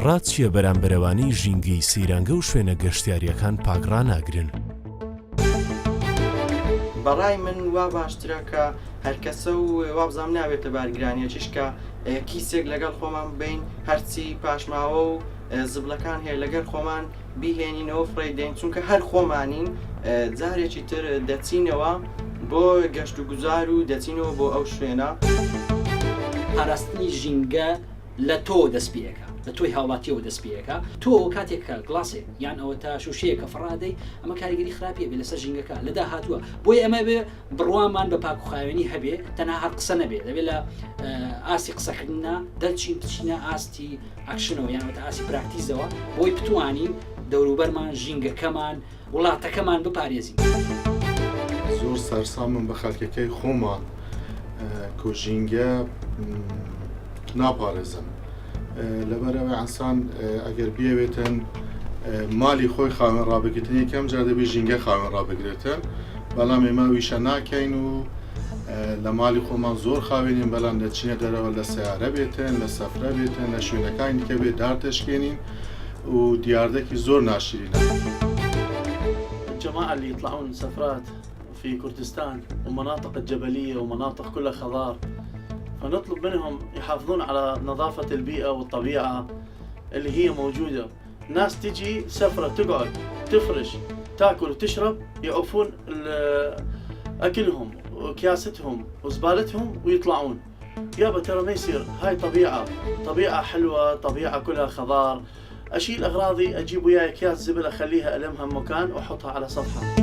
ڕاد چییە بەرامبەرەوانی ژینگەی سەیرانگە و شوێنە گەشتیاریەکان پاکڕاناگرن؟ بەڕای من وا باشترە کە هەرکەسە و وابزانام ناوێتە بارگرانیە چشکە کیسێک لەگەڵ خۆمان بین هەرچی پاشماوە و زبلەکان هەیە لەگەر خۆمان بیهێنینەوە فڕێدەین چونکە هەر خۆمانین جارێکی تر دەچینەوە بۆ گەشت و گوزار و دەچینەوە بۆ ئەو شوێنە. پاراستنی ژینگە لە تۆ دەستپێکە، لە تۆی هاوڵاتیەوە دەستپێکە. تۆ کاتێک کە گڵاسێک یان ئەوە تا شوشەیەکە فڕادەی ئەمە کاریگەری خراپیە بێ لەسەر ژینگەکە لەدا هاتووە. بۆی ئەمە بێ بڕوامان بە پاکوخاوێنی هەبێ تەنها هەر قسە نەبێت، دەبێت لە ئاسی قسەکردنا دەرچین بچینە ئاستی ئاکشنەوە یانەوەتە ئاسی پراکتیزەوە بۆی بتوانین دەوروبەرمان ژینگەکەمان وڵاتەکەمان بپارێزین. زۆر سەرسامم بە خەڵکەکەی خۆمان کە ژینگە ناپارێزم. لەبەرەوەی ئەنسان ئەگەر بیاوێتن مالی خۆی خاوێن ڕابگرتنی یەکەم جار دەبێت ژینگە خاوێن ڕابگرێتن، بەڵام ئێمە ویشە ناکەین و لە مالی خۆمان زۆر خاوێنین، بەڵام دەچینە دەرەوە لە سیارە بێتن، لە سەفرە بێتن، لە شوێنەکانی کە بێت دارتشکێنین و دیاردەکی زۆر ناشرینە. الجماعة اللي يطلعون سفرات في كردستان ومناطق الجبلية ومناطق كلها خضار، فنطلب منهم يحافظون على نظافة البيئة والطبيعة اللي هي موجودة. ناس تجي سفرة تقعد تفرش تاكل وتشرب، يعوفون أكلهم وكياستهم وزبالتهم ويطلعون. يابا ترى ما يصير، هاي طبيعة حلوة، طبيعة كلها خضار. أشيل أغراضي أجيب وياي أكياس زبل أخليها ألمها بمكان وأحطها على سطحها.